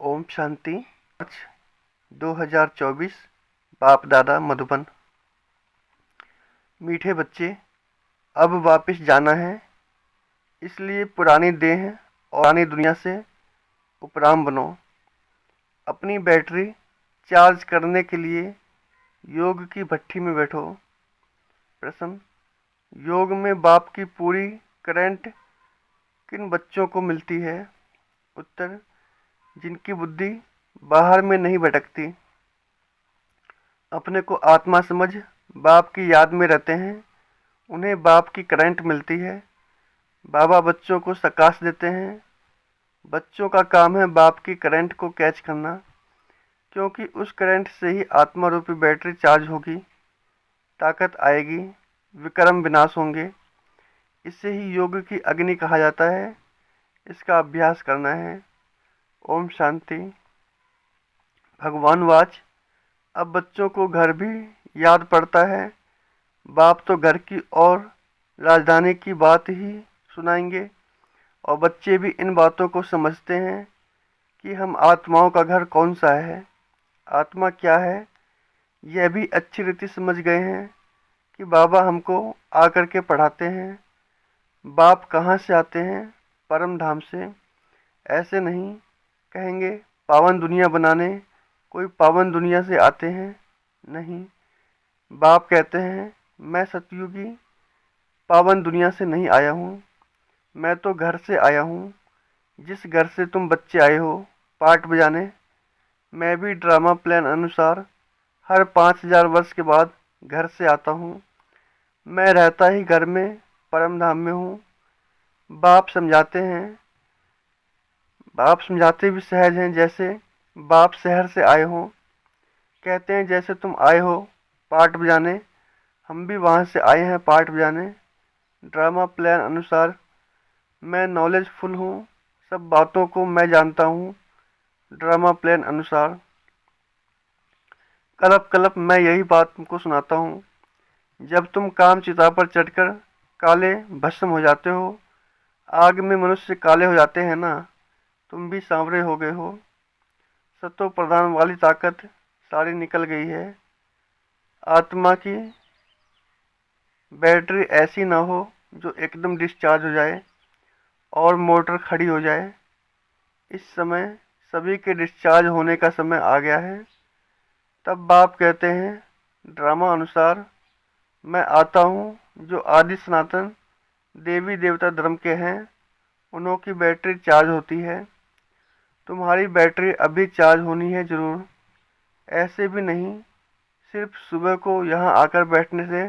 ओम शांति। मार्च 2024। बाप दादा मधुबन। मीठे बच्चे, अब वापस जाना है, इसलिए पुरानी देह और पुरानी दुनिया से उपराम बनो। अपनी बैटरी चार्ज करने के लिए योग की भट्ठी में बैठो। प्रश्न: योग में बाप की पूरी करंट किन बच्चों को मिलती है? उत्तर: जिनकी बुद्धि बाहर में नहीं भटकती, अपने को आत्मा समझ बाप की याद में रहते हैं, उन्हें बाप की करंट मिलती है। बाबा बच्चों को सकाश देते हैं। बच्चों का काम है बाप की करंट को कैच करना, क्योंकि उस करंट से ही आत्मा रूपी बैटरी चार्ज होगी, ताकत आएगी, विक्रम विनाश होंगे। इसे ही योग की अग्नि कहा जाता है। इसका अभ्यास करना है। ओम शांति। भगवान वाच: अब बच्चों को घर भी याद पड़ता है। बाप तो घर की और राजधानी की बात ही सुनाएंगे, और बच्चे भी इन बातों को समझते हैं कि हम आत्माओं का घर कौन सा है, आत्मा क्या है। यह भी अच्छी रीति समझ गए हैं कि बाबा हमको आकर के पढ़ाते हैं। बाप कहाँ से आते हैं? परम धाम से। ऐसे नहीं कहेंगे पावन दुनिया बनाने, कोई पावन दुनिया से आते हैं, नहीं। बाप कहते हैं मैं सतयुगी पावन दुनिया से नहीं आया हूँ, मैं तो घर से आया हूँ, जिस घर से तुम बच्चे आए हो पार्ट बजाने। मैं भी ड्रामा प्लान अनुसार हर 5000 वर्ष के बाद घर से आता हूँ। मैं रहता ही घर में परम धाम में हूँ। बाप समझाते हैं, बाप समझाते भी सहज हैं, जैसे बाप शहर से आए हों। कहते हैं जैसे तुम आए हो पार्ट बजाने, हम भी वहाँ से आए हैं पार्ट बजाने। ड्रामा प्लान अनुसार मैं नॉलेजफुल हूँ, सब बातों को मैं जानता हूँ। ड्रामा प्लान अनुसार कलप कलप मैं यही बात तुमको सुनाता हूँ। जब तुम काम चिता पर चढ़कर काले भस्म हो जाते हो, आग में मनुष्य काले हो जाते हैं ना, तुम भी सांवरे हो गए हो। सतो प्रधान वाली ताकत सारी निकल गई है। आत्मा की बैटरी ऐसी ना हो जो एकदम डिस्चार्ज हो जाए और मोटर खड़ी हो जाए। इस समय सभी के डिस्चार्ज होने का समय आ गया है। तब बाप कहते हैं ड्रामा अनुसार मैं आता हूँ, जो आदि सनातन देवी देवता धर्म के हैं, उन्हों की बैटरी चार्ज होती है। तुम्हारी बैटरी अभी चार्ज होनी है ज़रूर। ऐसे भी नहीं सिर्फ सुबह को यहाँ आकर बैठने से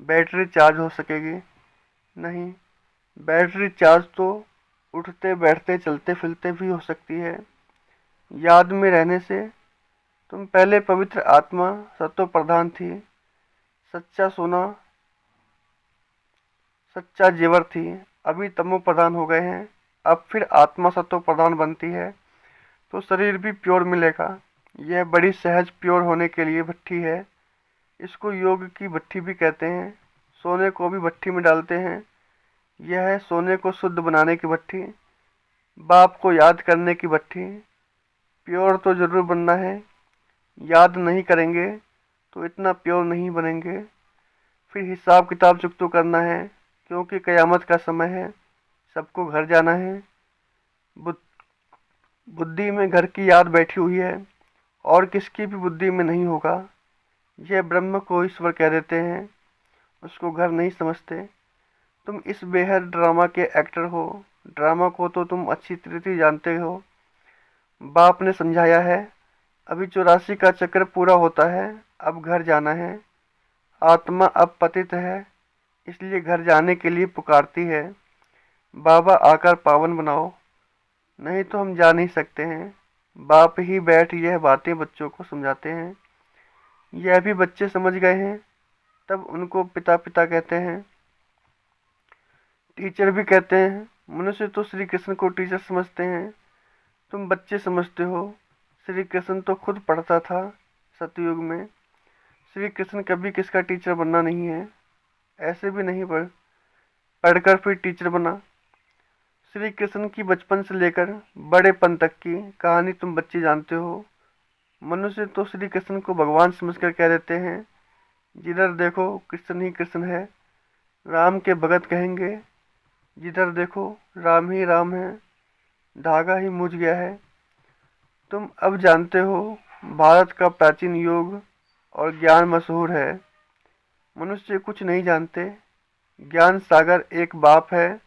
बैटरी चार्ज हो सकेगी, नहीं। बैटरी चार्ज तो उठते बैठते चलते फिरते भी हो सकती है। याद में रहने से तुम पहले पवित्र आत्मा सत्व प्रधान थी, सच्चा सोना, सच्चा जेवर थी। अभी तमो प्रधान हो गए हैं, अब फिर आत्मा सत्व प्रधान बनती है तो शरीर भी प्योर मिलेगा। यह बड़ी सहज प्योर होने के लिए भट्ठी है। इसको योग की भट्ठी भी कहते हैं। सोने को भी भट्ठी में डालते हैं। यह है सोने को शुद्ध बनाने की भट्ठी, बाप को याद करने की भट्ठी। प्योर तो ज़रूर बनना है, याद नहीं करेंगे तो इतना प्योर नहीं बनेंगे। फिर हिसाब किताब चुकतो करना है, क्योंकि क़यामत का समय है, सबको घर जाना है। बुद्धि में घर की याद बैठी हुई है, और किसकी भी बुद्धि में नहीं होगा। यह ब्रह्म को ईश्वर कह देते हैं, उसको घर नहीं समझते। तुम इस बेहद ड्रामा के एक्टर हो। ड्रामा को तो तुम अच्छी तरीके जानते हो। बाप ने समझाया है अभी 84 का चक्र पूरा होता है, अब घर जाना है। आत्मा अब पतित है, इसलिए घर जाने के लिए पुकारती है। बाबा आकर पावन बनाओ, नहीं तो हम जा नहीं सकते हैं। बाप ही बैठ यह बातें बच्चों को समझाते हैं। यह भी बच्चे समझ गए हैं, तब उनको पिता पिता कहते हैं, टीचर भी कहते हैं। मनुष्य तो श्री कृष्ण को टीचर समझते हैं, तुम बच्चे समझते हो। श्री कृष्ण तो खुद पढ़ता था सतयुग में। श्री कृष्ण कभी किसका टीचर बनना नहीं है, ऐसे भी नहीं पढ़कर फिर टीचर बना। श्री कृष्ण की बचपन से लेकर बड़ेपन तक की कहानी तुम बच्चे जानते हो। मनुष्य तो श्री कृष्ण को भगवान समझकर कह देते हैं। जिधर देखो कृष्ण ही कृष्ण है, राम के भगत कहेंगे। जिधर देखो राम ही राम है, धागा ही मुझ गया है। तुम अब जानते हो, भारत का प्राचीन योग और ज्ञान मशहूर है। मनुष्य कुछ नहीं जानते। ज्ञान सागर एक बाप है,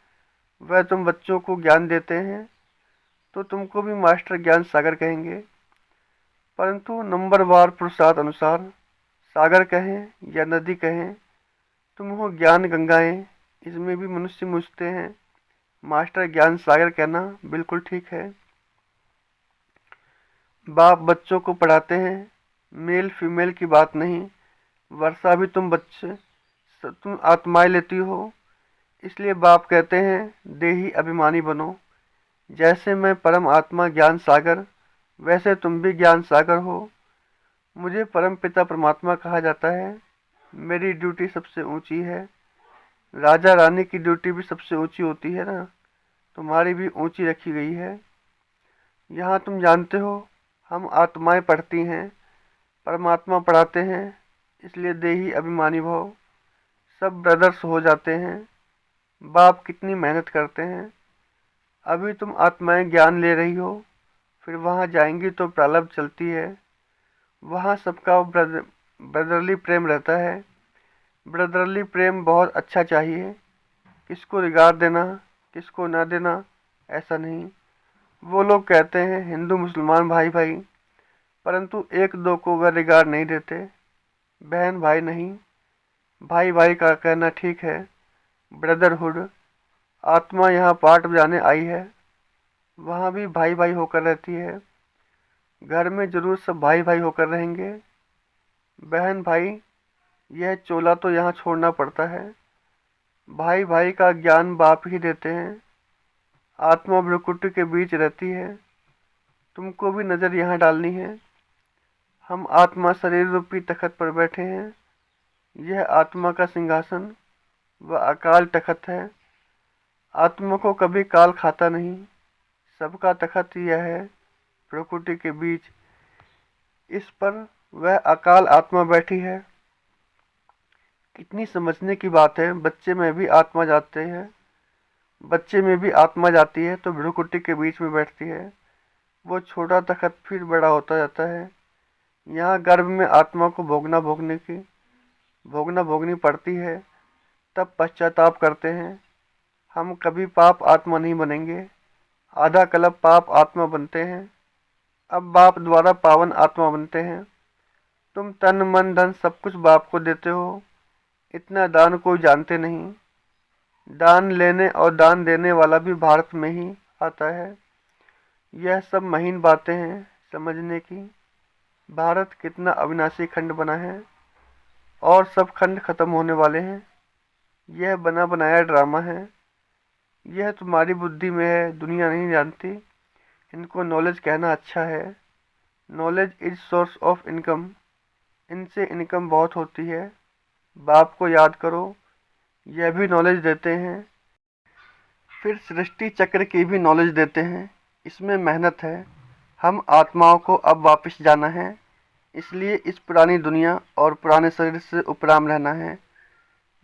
वह तुम बच्चों को ज्ञान देते हैं, तो तुमको भी मास्टर ज्ञान सागर कहेंगे। परंतु नंबरवार पुरुषार्थ अनुसार, सागर कहें या नदी कहें, तुम हो ज्ञान गंगाएं, इसमें भी मनुष्य मुझते हैं। मास्टर ज्ञान सागर कहना बिल्कुल ठीक है। बाप बच्चों को पढ़ाते हैं, मेल फीमेल की बात नहीं। वर्षा भी तुम आत्माएं लेती हो, इसलिए बाप कहते हैं देही अभिमानी बनो। जैसे मैं परम आत्मा ज्ञान सागर, वैसे तुम भी ज्ञान सागर हो। मुझे परम पिता परमात्मा कहा जाता है। मेरी ड्यूटी सबसे ऊंची है। राजा रानी की ड्यूटी भी सबसे ऊंची होती है ना, तुम्हारी भी ऊंची रखी गई है। यहाँ तुम जानते हो, हम आत्माएं पढ़ती हैं, परमात्मा पढ़ाते हैं, इसलिए देही अभिमानी भव। सब ब्रदर्स हो जाते हैं। बाप कितनी मेहनत करते हैं। अभी तुम आत्माएं ज्ञान ले रही हो, फिर वहाँ जाएंगी तो प्रारब्ध चलती है। वहाँ सबका ब्रदरली प्रेम रहता है। ब्रदरली प्रेम बहुत अच्छा चाहिए। किसको रिगार्ड देना, किसको ना देना, ऐसा नहीं। वो लोग कहते हैं हिंदू मुसलमान भाई भाई, परंतु एक दो को वह रिगार्ड नहीं देते। बहन भाई नहीं, भाई भाई का कहना ठीक है। ब्रदरहुड। आत्मा यहाँ पाठ बजाने आई है, वहाँ भी भाई भाई होकर रहती है। घर में जरूर सब भाई भाई होकर रहेंगे। बहन भाई, यह चोला तो यहाँ छोड़ना पड़ता है। भाई भाई का ज्ञान बाप ही देते हैं। आत्मा भ्रुकुटी के बीच रहती है। तुमको भी नज़र यहाँ डालनी है। हम आत्मा शरीर रूपी तखत पर बैठे हैं। यह आत्मा का सिंहासन व अकाल तखत है। आत्मा को कभी काल खाता नहीं। सबका तखत यह है प्रकृति के बीच। इस पर वह अकाल आत्मा बैठी है। कितनी समझने की बात है। बच्चे में भी आत्मा जाते हैं, बच्चे में भी आत्मा जाती है तो भ्रुकुटी के बीच में बैठती है। वो छोटा तखत फिर बड़ा होता जाता है। यहाँ गर्भ में आत्मा को भोगना भोगनी पड़ती है, तब पश्चाताप करते हैं। हम कभी पाप आत्मा नहीं बनेंगे। आधा कल्प पाप आत्मा बनते हैं, अब बाप द्वारा पावन आत्मा बनते हैं। तुम तन मन धन सब कुछ बाप को देते हो। इतना दान कोई जानते नहीं। दान लेने और दान देने वाला भी भारत में ही आता है। यह सब महीन बातें हैं समझने की। भारत कितना अविनाशी खंड बना है, और सब खंड खत्म होने वाले हैं। यह बना बनाया ड्रामा है। यह तुम्हारी बुद्धि में है, दुनिया नहीं जानती। इनको नॉलेज कहना अच्छा है। Knowledge is source of income. इनसे इनकम बहुत होती है। बाप को याद करो, यह भी नॉलेज देते हैं। फिर सृष्टि चक्र की भी नॉलेज देते हैं। इसमें मेहनत है। हम आत्माओं को अब वापस जाना है, इसलिए इस पुरानी दुनिया और पुराने शरीर से उपराम रहना है।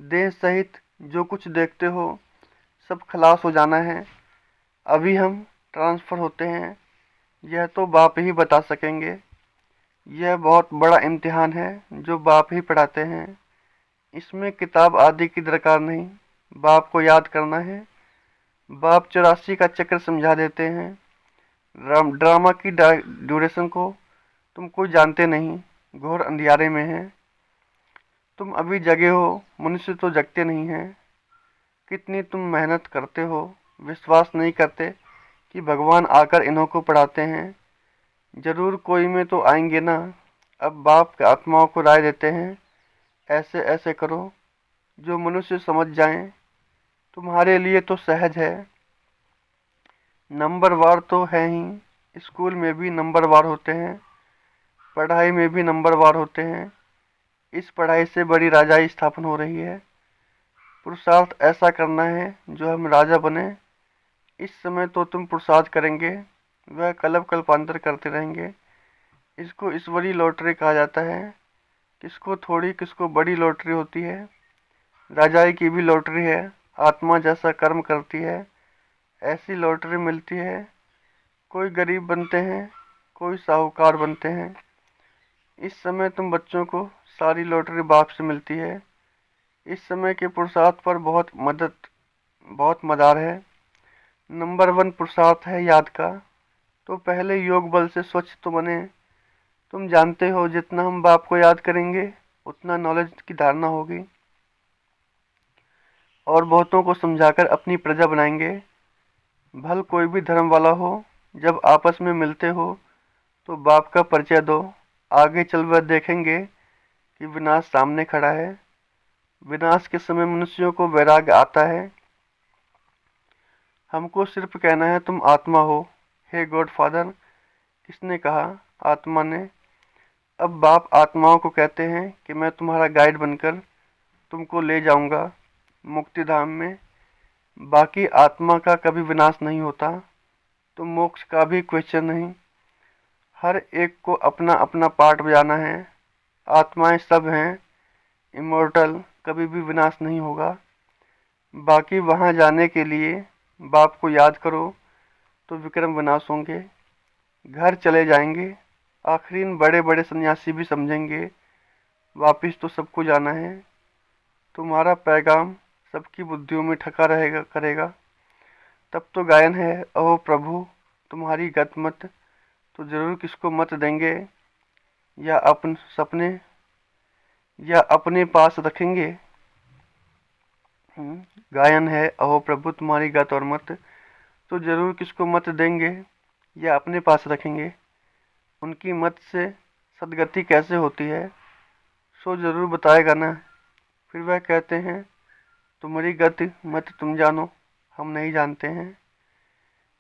देह सहित जो कुछ देखते हो सब खलास हो जाना है। अभी हम ट्रांसफ़र होते हैं, यह तो बाप ही बता सकेंगे। यह बहुत बड़ा इम्तिहान है जो बाप ही पढ़ाते हैं। इसमें किताब आदि की दरकार नहीं, बाप को याद करना है। बाप 84 का चक्र समझा देते हैं। ड्रामा की ड्यूरेशन को तुम कोई जानते नहीं, घोर अंधियारे में है। तुम अभी जगे हो, मनुष्य तो जगते नहीं हैं। कितनी तुम मेहनत करते हो, विश्वास नहीं करते कि भगवान आकर इन्हों को पढ़ाते हैं। जरूर कोई में तो आएंगे ना। अब बाप आत्माओं को राय देते हैं, ऐसे ऐसे करो जो मनुष्य समझ जाएं। तुम्हारे लिए तो सहज है। नंबरवार तो है ही, स्कूल में भी नंबरवार होते हैं, पढ़ाई में भी नंबरवार होते हैं। इस पढ़ाई से बड़ी राजाई स्थापन हो रही है। पुरुषार्थ ऐसा करना है जो हम राजा बने। इस समय तो तुम पुरुषार्थ करेंगे, वह कल्प कल्पांतर करते रहेंगे। इसको ईश्वरीय लॉटरी कहा जाता है। किसको थोड़ी किसको बड़ी लॉटरी होती है। राजाई की भी लॉटरी है। आत्मा जैसा कर्म करती है ऐसी लॉटरी मिलती है। कोई गरीब बनते हैं, कोई साहूकार बनते हैं। इस समय तुम बच्चों को सारी लॉटरी बाप से मिलती है। इस समय के पुरुषार्थ पर बहुत मदार है। नंबर 1 पुरुषार्थ है याद का। तो पहले योग बल से स्वच्छ तो बने। तुम जानते हो जितना हम बाप को याद करेंगे उतना नॉलेज की धारणा होगी और बहुतों को समझाकर अपनी प्रजा बनाएंगे। भल कोई भी धर्म वाला हो, जब आपस में मिलते हो तो बाप का परिचय दो। आगे चल वह देखेंगे कि विनाश सामने खड़ा है। विनाश के समय मनुष्यों को वैराग्य आता है। हमको सिर्फ कहना है तुम आत्मा हो। हे गॉड फादर, किसने कहा? आत्मा ने। अब बाप आत्माओं को कहते हैं कि मैं तुम्हारा गाइड बनकर तुमको ले जाऊंगा मुक्ति धाम में। बाकी आत्मा का कभी विनाश नहीं होता, तो मोक्ष का भी क्वेश्चन नहीं। हर एक को अपना अपना पार्ट बजाना है। आत्माएं सब हैं इमोर्टल, कभी भी विनाश नहीं होगा। बाकी वहाँ जाने के लिए बाप को याद करो तो विक्रम विनाश होंगे, घर चले जाएंगे। आखिरीन बड़े बड़े सन्यासी भी समझेंगे वापिस तो सबको जाना है। तुम्हारा पैगाम सबकी बुद्धियों में ठका रहेगा करेगा। तब तो गायन है, अहो प्रभु तुम्हारी गत मत तो जरूर किसको मत देंगे, या अपने पास रखेंगे। गायन है, अहो प्रभु तुम्हारी गत और मत तो जरूर किसको मत देंगे या अपने पास रखेंगे। उनकी मत से सदगति कैसे होती है सो जरूर बताएगा ना। फिर वह कहते हैं तुम्हारी गति मत तुम जानो, हम नहीं जानते हैं।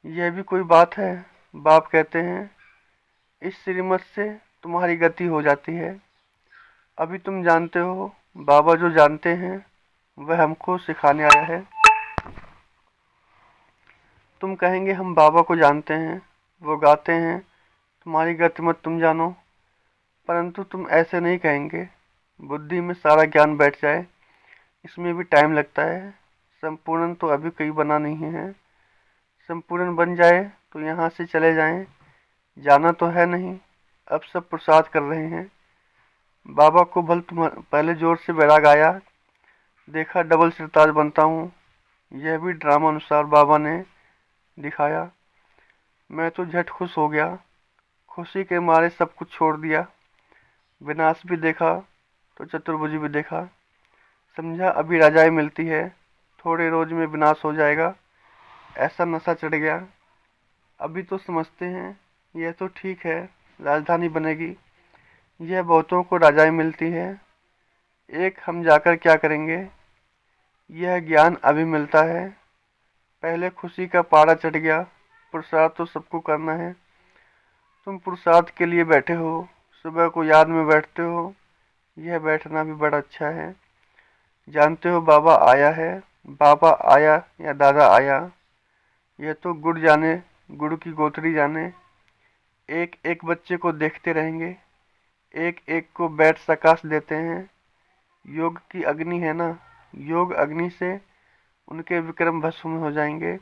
यह भी कोई बात है? बाप कहते हैं इस श्रीमत से तुम्हारी गति हो जाती है। अभी तुम जानते हो, बाबा जो जानते हैं वह हमको सिखाने आया है। तुम कहेंगे हम बाबा को जानते हैं, वो गाते हैं तुम्हारी गति मत तुम जानो, परंतु तुम ऐसे नहीं कहेंगे। बुद्धि में सारा ज्ञान बैठ जाए, इसमें भी टाइम लगता है। संपूर्ण तो अभी कहीं बना नहीं है। संपूर्ण बन जाए तो यहाँ से चले जाएं। जाना तो है नहीं, अब सब प्रसाद कर रहे हैं। बाबा को भल तुम पहले जोर से वैराग आया, देखा डबल सिरताज बनता हूँ। यह भी ड्रामा अनुसार बाबा ने दिखाया। मैं तो झट खुश हो गया, खुशी के मारे सब कुछ छोड़ दिया। विनाश भी देखा तो चतुर्भुज भी देखा। समझा अभी राजाई मिलती है, थोड़े रोज में विनाश हो जाएगा। ऐसा नशा चढ़ गया। अभी तो समझते हैं यह तो ठीक है, राजधानी बनेगी। यह बहुतों को राजाई मिलती है, एक हम जाकर क्या करेंगे? यह ज्ञान अभी मिलता है। पहले खुशी का पारा चढ़ गया। पुरुषार्थ तो सबको करना है। तुम पुरुषार्थ के लिए बैठे हो, सुबह को याद में बैठते हो। यह बैठना भी बड़ा अच्छा है। जानते हो बाबा आया है। बाबा आया या दादा आया, यह तो गुड़ जाने, गुड़ की गोथरी जाने। एक एक बच्चे को देखते रहेंगे, एक एक को बैठ सकाश देते हैं। योग की अग्नि है ना, योग अग्नि से उनके विक्रम भस्म हो जाएंगे।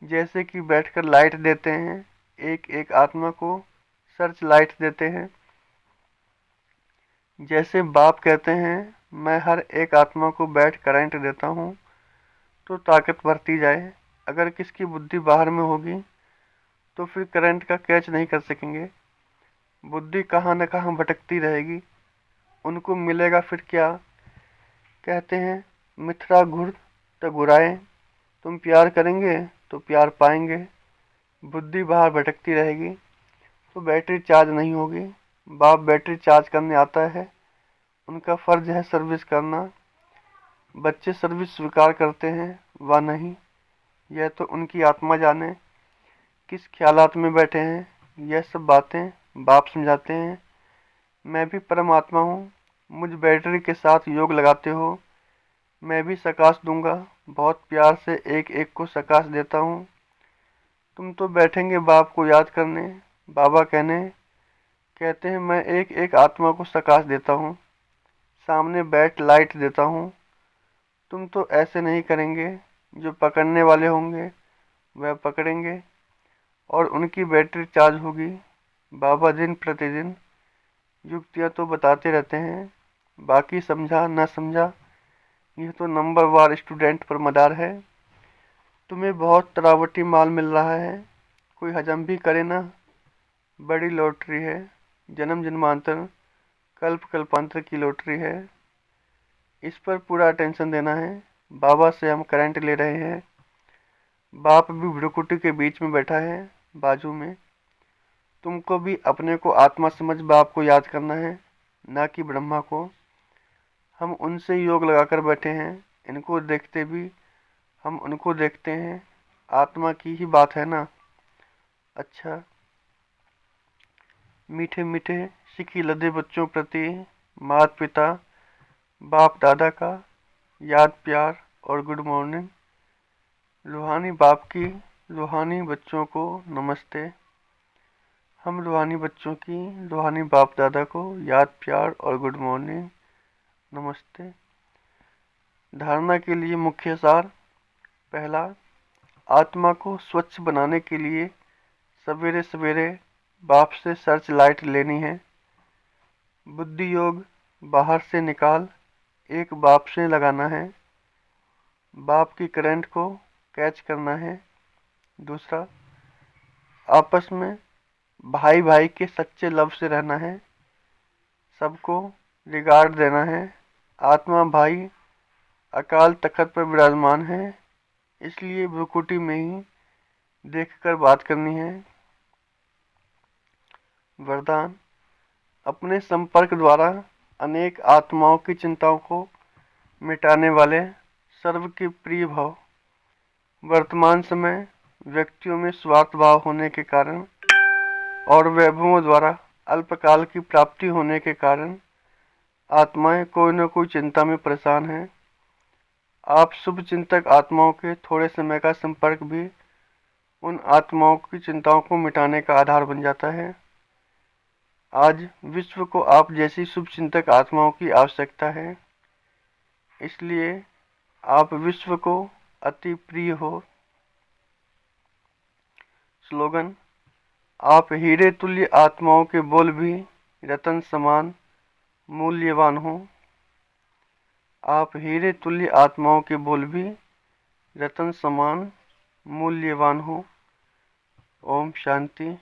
जैसे कि बैठकर लाइट देते हैं, एक एक आत्मा को सर्च लाइट देते हैं। जैसे बाप कहते हैं मैं हर एक आत्मा को बैठ करंट देता हूँ तो ताकत बढ़ती जाए। अगर किसकी बुद्धि बाहर में होगी तो फिर करंट का कैच नहीं कर सकेंगे। बुद्धि कहाँ न कहाँ भटकती रहेगी, उनको मिलेगा फिर क्या? कहते हैं मिथ्रा घुर तो घुराए। तुम प्यार करेंगे तो प्यार पाएंगे। बुद्धि बाहर भटकती रहेगी तो बैटरी चार्ज नहीं होगी। बाप बैटरी चार्ज करने आता है, उनका फर्ज है सर्विस करना। बच्चे सर्विस स्वीकार करते हैं व नहीं, यह तो उनकी आत्मा जाने। किस ख्यालात में बैठे हैं यह सब बातें बाप समझाते हैं। मैं भी परमात्मा हूँ, मुझ बैटरी के साथ योग लगाते हो। मैं भी सकाश दूंगा, बहुत प्यार से एक एक को सकाश देता हूँ। तुम तो बैठेंगे बाप को याद करने। बाबा कहते हैं मैं एक एक आत्मा को प्रकाश देता हूँ, सामने बैठ लाइट देता हूँ। तुम तो ऐसे नहीं करेंगे। जो पकड़ने वाले होंगे वह पकड़ेंगे और उनकी बैटरी चार्ज होगी। बाबा दिन प्रतिदिन युक्तियाँ तो बताते रहते हैं, बाकी समझा न समझा यह तो नंबर वार स्टूडेंट पर मदार है। तुम्हें बहुत तरावटी माल मिल रहा है, कोई हजम भी करे ना। बड़ी लॉटरी है, जन्म जन्मांतर कल्प कल्पांतर की लॉटरी है। इस पर पूरा अटेंशन देना है। बाबा से हम करंट ले रहे हैं। बाप भी भ्रुकुटी के बीच में बैठा है, बाजू में। तुमको भी अपने को आत्मा समझ बाप को याद करना है, ना कि ब्रह्मा को। हम उनसे योग लगाकर बैठे हैं, इनको देखते भी हम उनको देखते हैं। आत्मा की ही बात है ना। अच्छा, मीठे मीठे सिक्की लदे बच्चों प्रति माता पिता बाप दादा का याद प्यार और गुड मॉर्निंग। रूहानी बाप की रूहानी बच्चों को नमस्ते। हम रूहानी बच्चों की रूहानी बाप दादा को याद प्यार और गुड मॉर्निंग, नमस्ते। धारणा के लिए मुख्य सार। पहला, आत्मा को स्वच्छ बनाने के लिए सवेरे सवेरे बाप से सर्च लाइट लेनी है। बुद्धि योग बाहर से निकाल एक बाप से लगाना है। बाप की करंट को कैच करना है। दूसरा, आपस में भाई भाई के सच्चे लव से रहना है। सबको रिगार्ड देना है। आत्मा भाई अकाल तख्त पर विराजमान है, इसलिए भ्रुकुटी में ही देखकर बात करनी है। वरदान, अपने संपर्क द्वारा अनेक आत्माओं की चिंताओं को मिटाने वाले सर्व के प्रिय भाव। वर्तमान समय व्यक्तियों में स्वार्थ भाव होने के कारण और वैभवों द्वारा अल्पकाल की प्राप्ति होने के कारण आत्माएं कोई न कोई चिंता में परेशान हैं। आप शुभ चिंतक आत्माओं के थोड़े समय का संपर्क भी उन आत्माओं की चिंताओं को मिटाने का आधार बन जाता है। आज विश्व को आप जैसी शुभ चिंतक आत्माओं की आवश्यकता है, इसलिए आप विश्व को अति प्रिय हो। स्लोगन, आप हीरे तुल्य आत्माओं के बोल भी रतन समान मूल्यवान हो। आप हीरे तुल्य आत्माओं के बोल भी रतन समान मूल्यवान हो। ओम शांति।